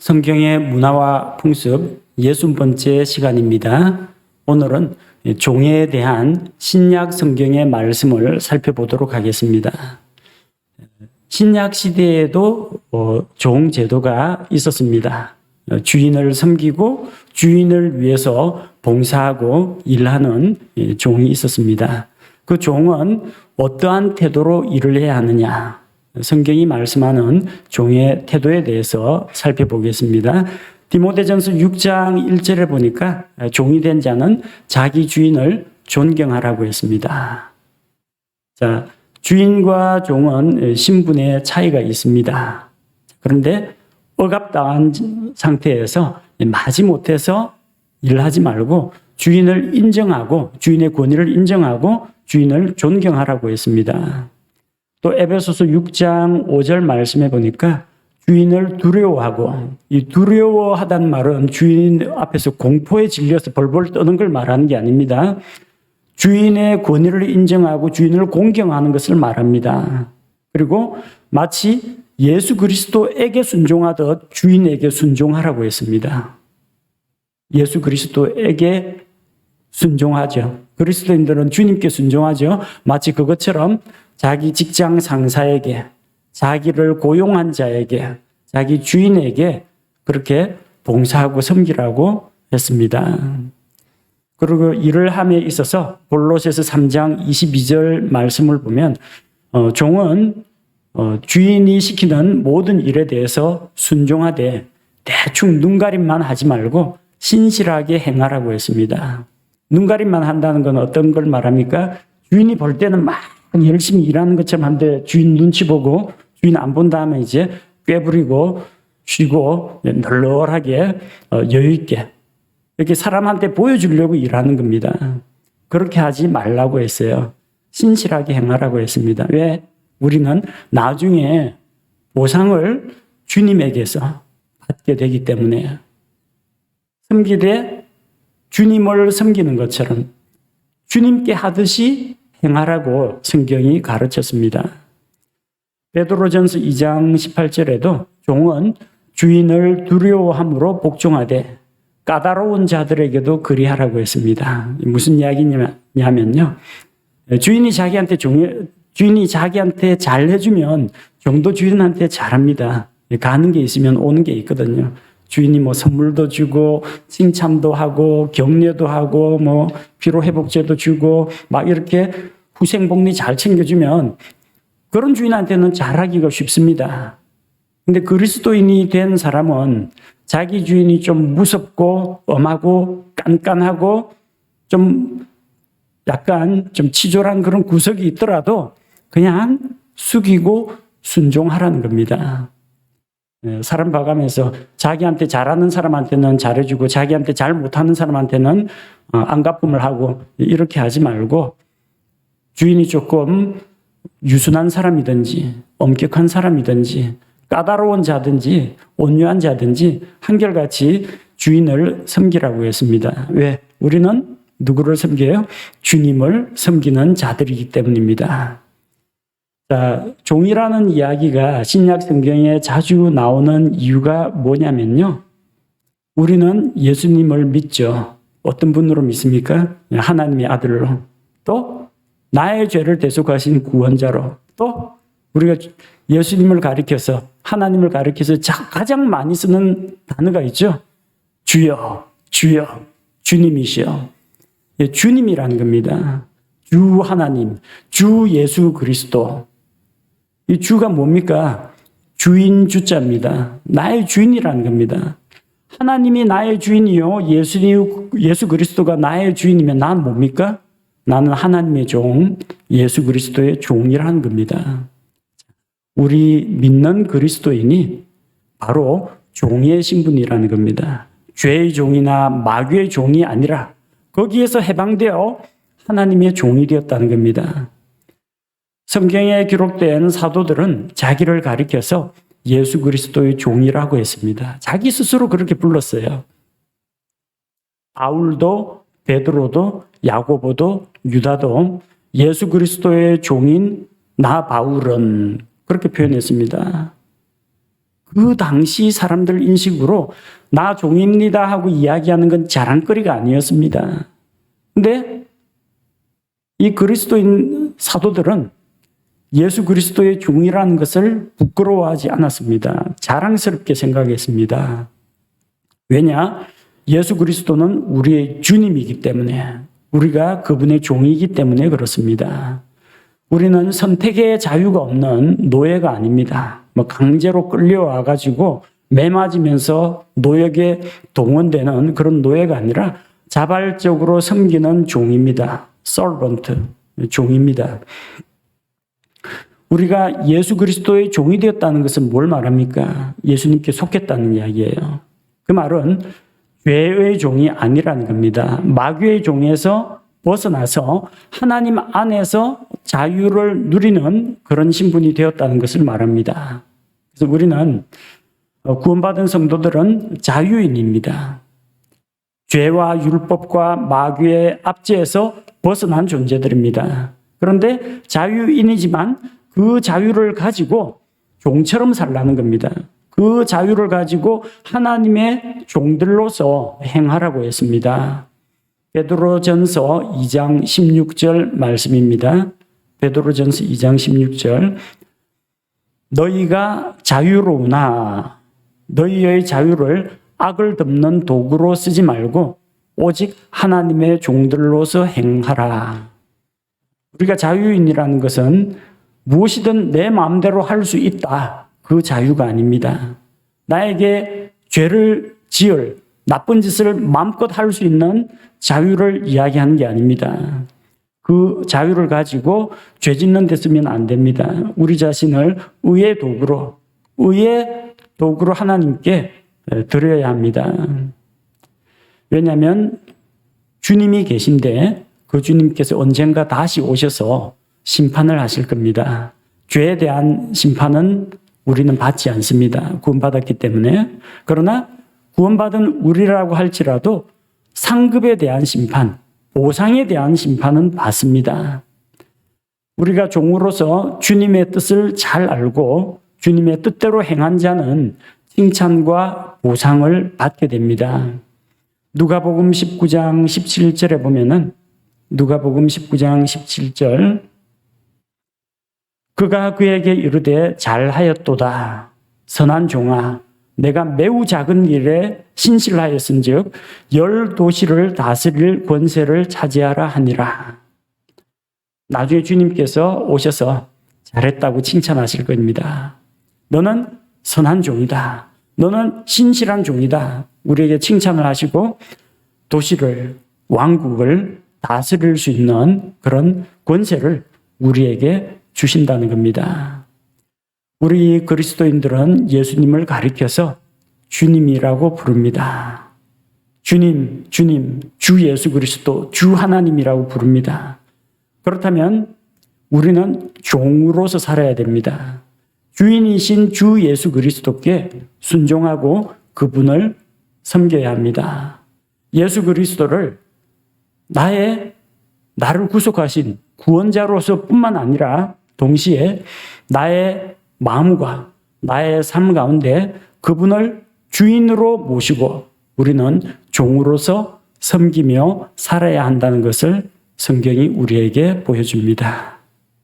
성경의 문화와 풍습 60번째 시간입니다. 오늘은 종에 대한 신약 성경의 말씀을 살펴보도록 하겠습니다. 신약 시대에도 종 제도가 있었습니다. 주인을 섬기고 주인을 위해서 봉사하고 일하는 종이 있었습니다. 그 종은 어떠한 태도로 일을 해야 하느냐? 성경이 말씀하는 종의 태도에 대해서 살펴보겠습니다. 디모데전서 6장 1절에 보니까 종이 된 자는 자기 주인을 존경하라고 했습니다. 자, 주인과 종은 신분의 차이가 있습니다. 그런데 억압당한 상태에서 마지못해서 일하지 말고 주인을 인정하고 주인의 권위를 인정하고 주인을 존경하라고 했습니다. 또 에베소서 6장 5절 말씀해 보니까 주인을 두려워하고, 이 두려워하다는 말은 주인 앞에서 공포에 질려서 벌벌 떠는 걸 말하는 게 아닙니다. 주인의 권위를 인정하고 주인을 공경하는 것을 말합니다. 그리고 마치 예수 그리스도에게 순종하듯 주인에게 순종하라고 했습니다. 예수 그리스도에게 순종하죠. 그리스도인들은 주님께 순종하죠. 마치 그것처럼 자기 직장 상사에게, 자기를 고용한 자에게, 자기 주인에게 그렇게 봉사하고 섬기라고 했습니다. 그리고 일을 함에 있어서 골로새서 3장 22절 말씀을 보면 종은 주인이 시키는 모든 일에 대해서 순종하되 대충 눈가림만 하지 말고 신실하게 행하라고 했습니다. 눈가림만 한다는 건 어떤 걸 말합니까? 주인이 볼 때는 막 열심히 일하는 것처럼 한데 주인 눈치 보고 주인 안 본 다음에 이제 꾀부리고 쉬고 널널하게 여유 있게 이렇게 사람한테 보여주려고 일하는 겁니다. 그렇게 하지 말라고 했어요. 신실하게 행하라고 했습니다. 왜? 우리는 나중에 보상을 주님에게서 받게 되기 때문에 섬기되 주님을 섬기는 것처럼 주님께 하듯이 행하라고 성경이 가르쳤습니다. 베드로전서 2장 18절에도 종은 주인을 두려워함으로 복종하되 까다로운 자들에게도 그리하라고 했습니다. 무슨 이야기냐면요. 주인이 자기한테 잘해주면 종도 주인한테 잘합니다. 가는 게 있으면 오는 게 있거든요. 주인이 선물도 주고 칭찬도 하고 격려도 하고 피로회복제도 주고 막 이렇게 후생복리 잘 챙겨주면 그런 주인한테는 잘하기가 쉽습니다. 근데 그리스도인이 된 사람은 자기 주인이 좀 무섭고 엄하고 깐깐하고 좀 약간 좀 치졸한 그런 구석이 있더라도 그냥 숙이고 순종하라는 겁니다. 사람 봐가면서 자기한테 잘하는 사람한테는 잘해주고 자기한테 잘 못하는 사람한테는 안가쁨을 하고 이렇게 하지 말고 주인이 조금 유순한 사람이든지 엄격한 사람이든지 까다로운 자든지 온유한 자든지 한결같이 주인을 섬기라고 했습니다. 왜? 우리는 누구를 섬겨요? 주님을 섬기는 자들이기 때문입니다. 자, 종이라는 이야기가 신약 성경에 자주 나오는 이유가 뭐냐면요. 우리는 예수님을 믿죠. 어떤 분으로 믿습니까? 하나님의 아들로. 또 나의 죄를 대속하신 구원자로. 또 우리가 예수님을 가리켜서 하나님을 가리켜서 가장 많이 쓰는 단어가 있죠. 주여, 주여, 주님이시여. 주님이라는 겁니다. 주 하나님, 주 예수 그리스도. 이 주가 뭡니까? 주인 주자입니다. 나의 주인이라는 겁니다. 하나님이 나의 주인이요. 예수 그리스도가 나의 주인이면 난 뭡니까? 나는 하나님의 종, 예수 그리스도의 종이라는 겁니다. 우리 믿는 그리스도인이 바로 종의 신분이라는 겁니다. 죄의 종이나 마귀의 종이 아니라 거기에서 해방되어 하나님의 종이 되었다는 겁니다. 성경에 기록된 사도들은 자기를 가리켜서 예수 그리스도의 종이라고 했습니다. 자기 스스로 그렇게 불렀어요. 바울도 베드로도 야고보도 유다도 예수 그리스도의 종인 나 바울은 그렇게 표현했습니다. 그 당시 사람들 인식으로 나 종입니다 하고 이야기하는 건 자랑거리가 아니었습니다. 근데 이 그리스도인 사도들은 예수 그리스도의 종이라는 것을 부끄러워하지 않았습니다. 자랑스럽게 생각했습니다. 왜냐? 예수 그리스도는 우리의 주님이기 때문에, 우리가 그분의 종이기 때문에 그렇습니다. 우리는 선택의 자유가 없는 노예가 아닙니다. 강제로 끌려와가지고 매 맞으면서 노역에 동원되는 그런 노예가 아니라 자발적으로 섬기는 종입니다. servant, 종입니다. 우리가 예수 그리스도의 종이 되었다는 것은 뭘 말합니까? 예수님께 속했다는 이야기예요. 그 말은 죄의 종이 아니라는 겁니다. 마귀의 종에서 벗어나서 하나님 안에서 자유를 누리는 그런 신분이 되었다는 것을 말합니다. 그래서 우리는 구원받은 성도들은 자유인입니다. 죄와 율법과 마귀의 압제에서 벗어난 존재들입니다. 그런데 자유인이지만 그 자유를 가지고 종처럼 살라는 겁니다. 그 자유를 가지고 하나님의 종들로서 행하라고 했습니다. 베드로전서 2장 16절 말씀입니다. 베드로전서 2장 16절. 너희가 자유로우나 너희의 자유를 악을 덮는 도구로 쓰지 말고 오직 하나님의 종들로서 행하라. 우리가 자유인이라는 것은 무엇이든 내 마음대로 할 수 있다. 그 자유가 아닙니다. 나에게 죄를 지을 나쁜 짓을 마음껏 할 수 있는 자유를 이야기하는 게 아닙니다. 그 자유를 가지고 죄 짓는 데 쓰면 안 됩니다. 우리 자신을 의의 도구로 하나님께 드려야 합니다. 왜냐하면 주님이 계신데 그 주님께서 언젠가 다시 오셔서 심판을 하실 겁니다. 죄에 대한 심판은 우리는 받지 않습니다. 구원받았기 때문에. 그러나 구원받은 우리라고 할지라도 상급에 대한 심판, 보상에 대한 심판은 받습니다. 우리가 종으로서 주님의 뜻을 잘 알고 주님의 뜻대로 행한 자는 칭찬과 보상을 받게 됩니다. 누가복음 19장 17절에 보면은 누가복음 19장 17절 그가 그에게 이르되 잘하였도다 선한 종아 내가 매우 작은 일에 신실하였은즉 10도시를 다스릴 권세를 차지하라 하니라. 나중에 주님께서 오셔서 잘했다고 칭찬하실 겁니다. 너는 선한 종이다. 너는 신실한 종이다. 우리에게 칭찬을 하시고 도시를, 왕국을 다스릴 수 있는 그런 권세를 우리에게 주신다는 겁니다. 우리 그리스도인들은 예수님을 가리켜서 주님이라고 부릅니다. 주님, 주 예수 그리스도, 주 하나님이라고 부릅니다. 그렇다면 우리는 종으로서 살아야 됩니다. 주인이신 주 예수 그리스도께 순종하고 그분을 섬겨야 합니다. 예수 그리스도를 나를 구속하신 구원자로서 뿐만 아니라 동시에 나의 마음과 나의 삶 가운데 그분을 주인으로 모시고 우리는 종으로서 섬기며 살아야 한다는 것을 성경이 우리에게 보여줍니다.